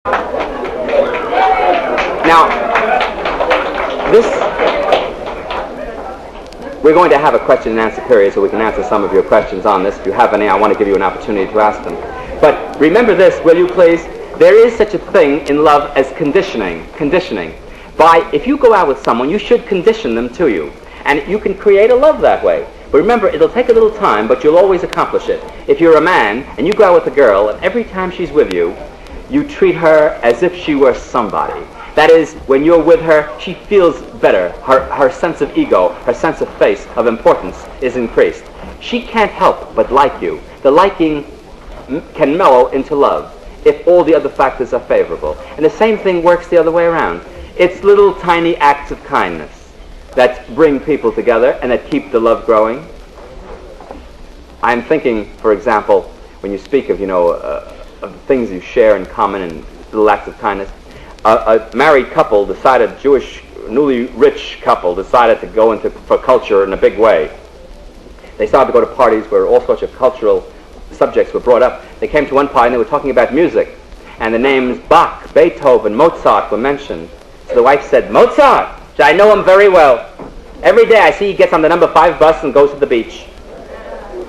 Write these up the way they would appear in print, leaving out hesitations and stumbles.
Now, we're going to have a question and answer period so we can answer some of your questions on this. If you have any, I want to give you an opportunity to ask them. But remember this, will you please? There is such a thing in love as conditioning. If you go out with someone, you should condition them to you. And you can create a love that way. But remember, it'll take a little time, but you'll always accomplish it. If you're a man and you go out with a girl, and every time she's with you, you treat her as if she were somebody. That is, when you're with her, she feels better. Her sense of ego, her sense of face, of importance is increased. She can't help but like you. The liking can mellow into love if all the other factors are favorable. And the same thing works the other way around. It's little tiny acts of kindness that bring people together and that keep the love growing. I'm thinking, for example, when you speak of, of things you share in common and little acts of kindness, a married couple decided, Jewish, newly rich couple decided to go for culture in a big way. They started to go to parties where all sorts of cultural subjects were brought up. They came to one party and they were talking about music, and the names Bach, Beethoven, Mozart were mentioned. So the wife said, "Mozart, I know him very well. Every day I see he gets on the number 5 bus and goes to the beach."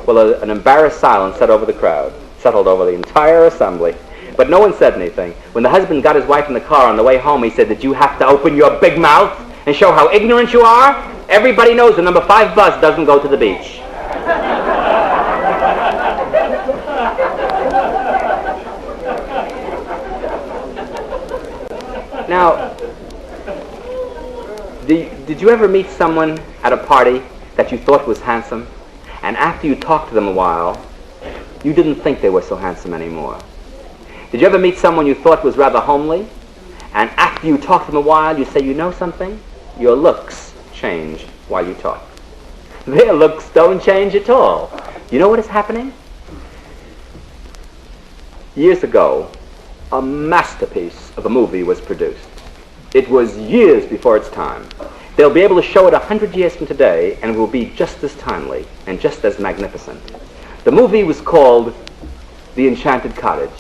Well, an embarrassed silence settled over the entire assembly. But no one said anything. When the husband got his wife in the car on the way home, he said, "Did you have to open your big mouth and show how ignorant you are? Everybody knows the number 5 bus doesn't go to the beach." Now, did you ever meet someone at a party that you thought was handsome, and after you talked to them a while, you didn't think they were so handsome anymore? Did you ever meet someone you thought was rather homely, and after you talked to them a while, you say, "You know something? Your looks change while you talk." Their looks don't change at all. You know what is happening? Years ago, a masterpiece of a movie was produced. It was years before its time. They'll be able to show it 100 years from today, and it will be just as timely and just as magnificent. The movie was called The Enchanted Cottage,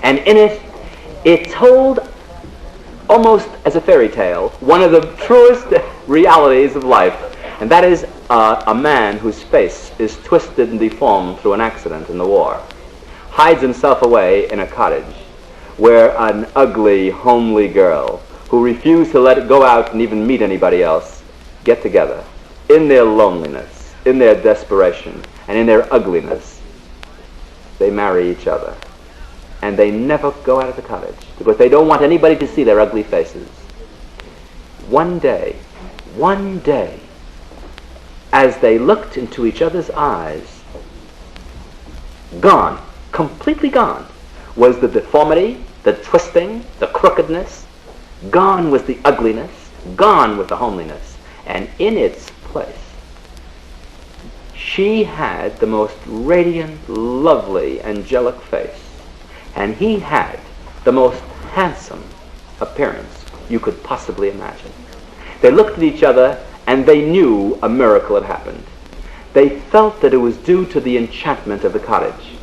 and in it, it told, almost as a fairy tale, one of the truest realities of life, and that is a man whose face is twisted and deformed through an accident in the war, hides himself away in a cottage where an ugly, homely girl who refused to let it go out and even meet anybody else get together in their loneliness, in their desperation, and in their ugliness. They marry each other, and they never go out of the cottage because they don't want anybody to see their ugly faces. One day, as they looked into each other's eyes, gone, completely gone, was the deformity, the twisting, the crookedness. Gone was the ugliness, gone was the homeliness, and in its place, she had the most radiant, lovely, angelic face, and he had the most handsome appearance you could possibly imagine. They looked at each other, and they knew a miracle had happened. They felt that it was due to the enchantment of the cottage.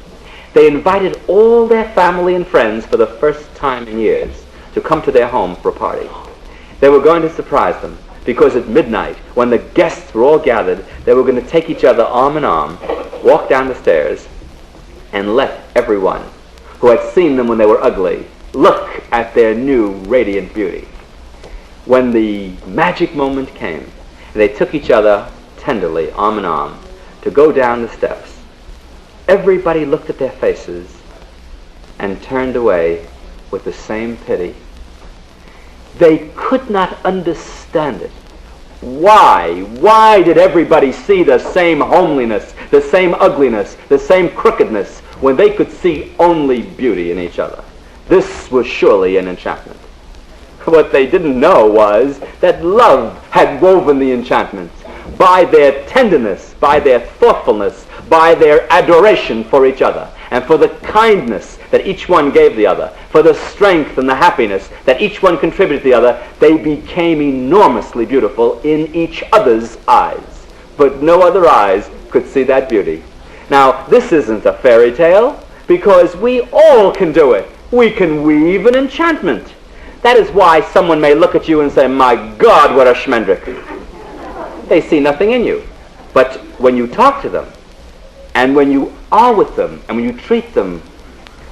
They invited all their family and friends for the first time in years to come to their home for a party. They were going to surprise them, because at midnight, when the guests were all gathered, they were going to take each other arm in arm, walk down the stairs, and let everyone who had seen them when they were ugly look at their new radiant beauty. When the magic moment came, they took each other tenderly, arm in arm, to go down the steps. Everybody looked at their faces and turned away with the same pity. They could not understand it. Why did everybody see the same homeliness, the same ugliness, the same crookedness, when they could see only beauty in each other? This was surely an enchantment. What they didn't know was that love had woven the enchantment by their tenderness, by their thoughtfulness, by their adoration for each other, and for the kindness that each one gave the other, for the strength and the happiness that each one contributed to the other. They became enormously beautiful in each other's eyes, but no other eyes could see that beauty. Now, this isn't a fairy tale, because we all can do it. We can weave an enchantment. That is why someone may look at you and say, my God, what a schmendrick. They see nothing in you. But when you talk to them, and when you are with them, and when you treat them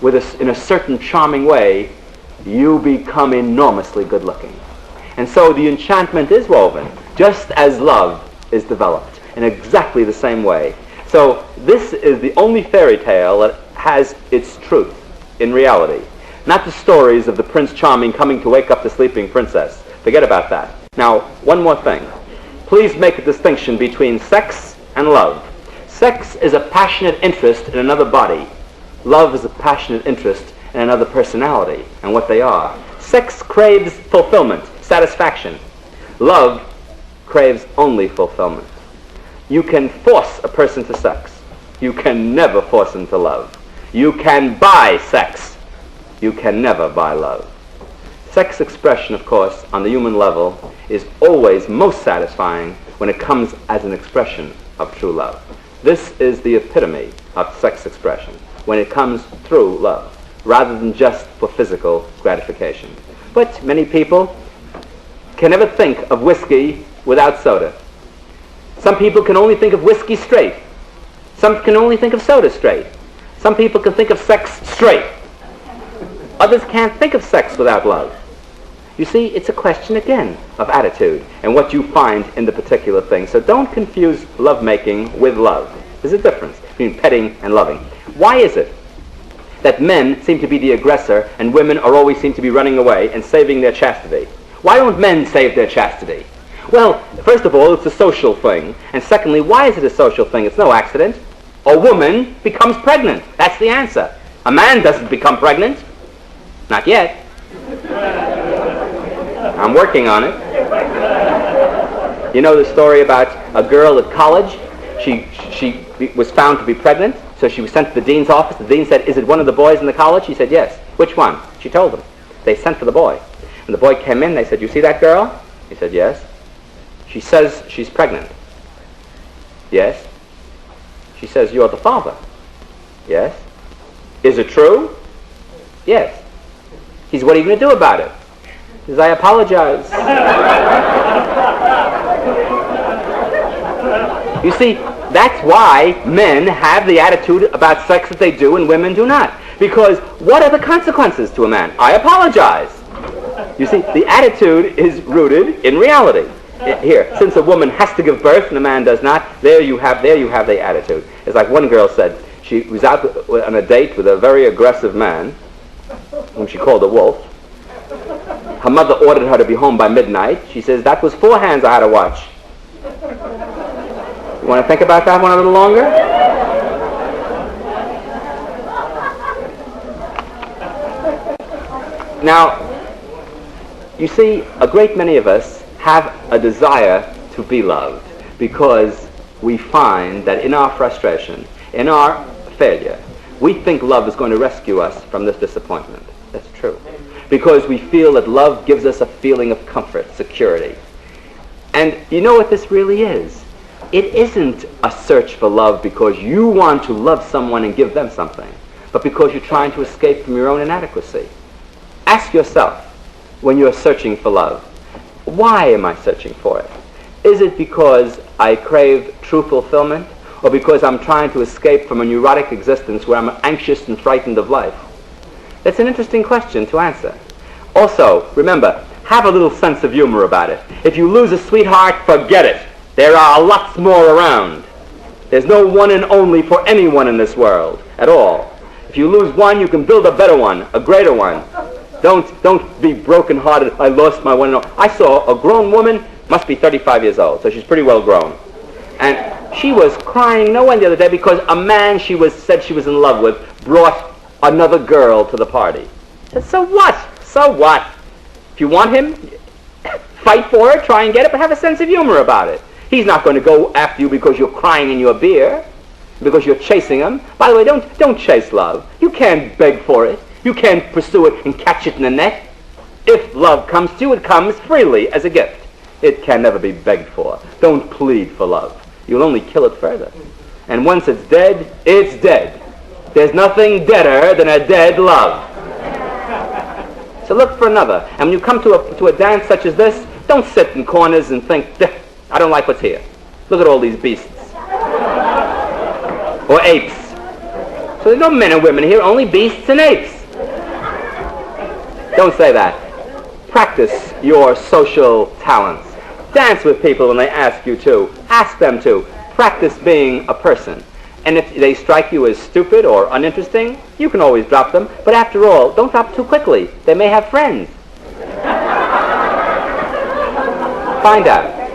in a certain charming way, you become enormously good looking. And so the enchantment is woven, just as love is developed, in exactly the same way. So this is the only fairy tale that has its truth in reality. Not the stories of the Prince Charming coming to wake up the sleeping princess. Forget about that. Now, one more thing. Please make a distinction between sex and love. Sex is a passionate interest in another body. Love is a passionate interest in another personality and what they are. Sex craves fulfillment, satisfaction. Love craves only fulfillment. You can force a person to sex. You can never force him to love. You can buy sex. You can never buy love. Sex expression, of course, on the human level, is always most satisfying when it comes as an expression of true love. This is the epitome of sex expression, when it comes through love, rather than just for physical gratification. But many people can never think of whiskey without soda. Some people can only think of whiskey straight. Some can only think of soda straight. Some people can think of sex straight. Others can't think of sex without love. You see, it's a question, again, of attitude and what you find in the particular thing. So don't confuse lovemaking with love. There's a difference between petting and loving. Why is it that men seem to be the aggressor and women always seem to be running away and saving their chastity? Why don't men save their chastity? Well, first of all, it's a social thing. And secondly, why is it a social thing? It's no accident. A woman becomes pregnant. That's the answer. A man doesn't become pregnant. Not yet. I'm working on it. You know the story about a girl at college? She was found to be pregnant, so she was sent to the dean's office. The dean said, is it one of the boys in the college? She said, yes. Which one? She told them. They sent for the boy. And the boy came in, they said, you see that girl? He said, yes. She says she's pregnant. Yes. She says, you're the father. Yes. Is it true? Yes. He says, what are you going to do about it? He says, I apologize. You see, that's why men have the attitude about sex that they do and women do not. Because what are the consequences to a man? I apologize. You see, the attitude is rooted in reality. Here, since a woman has to give birth and a man does not, there you have the attitude. It's like one girl said, she was out on a date with a very aggressive man, whom she called a wolf. Her mother ordered her to be home by midnight. She says, that was 4 hands I had to watch. You want to think about that one a little longer? Now, you see, a great many of us have a desire to be loved because we find that in our frustration, in our failure, we think love is going to rescue us from this disappointment. That's true. Because we feel that love gives us a feeling of comfort, security. And you know what this really is? It isn't a search for love because you want to love someone and give them something, but because you're trying to escape from your own inadequacy. Ask yourself, when you're searching for love, why am I searching for it? Is it because I crave true fulfillment, or because I'm trying to escape from a neurotic existence where I'm anxious and frightened of life? That's an interesting question to answer. Also, remember, have a little sense of humor about it. If you lose a sweetheart, forget it. There are lots more around. There's no one and only for anyone in this world at all. If you lose one, you can build a better one, a greater one. Don't be broken-hearted. I lost my one and all. I saw a grown woman, must be 35 years old, so she's pretty well grown. And she was crying no end the other day because a man said she was in love with brought another girl to the party. I said, so what? So what? If you want him, fight for it, try and get it, but have a sense of humor about it. He's not going to go after you because you're crying in your beer, because you're chasing him. By the way, don't chase love. You can't beg for it. You can't pursue it and catch it in the net. If love comes to you, it comes freely as a gift. It can never be begged for. Don't plead for love. You'll only kill it further. And once it's dead, it's dead. There's nothing deader than a dead love. So look for another. And when you come to a dance such as this, don't sit in corners and think, I don't like what's here. Look at all these beasts. Or apes. So there's no men and women here, only beasts and apes. Don't say that. Practice your social talents. Dance with people when they ask you to. Ask them to. Practice being a person. And if they strike you as stupid or uninteresting, you can always drop them. But after all, don't drop too quickly. They may have friends. Find out.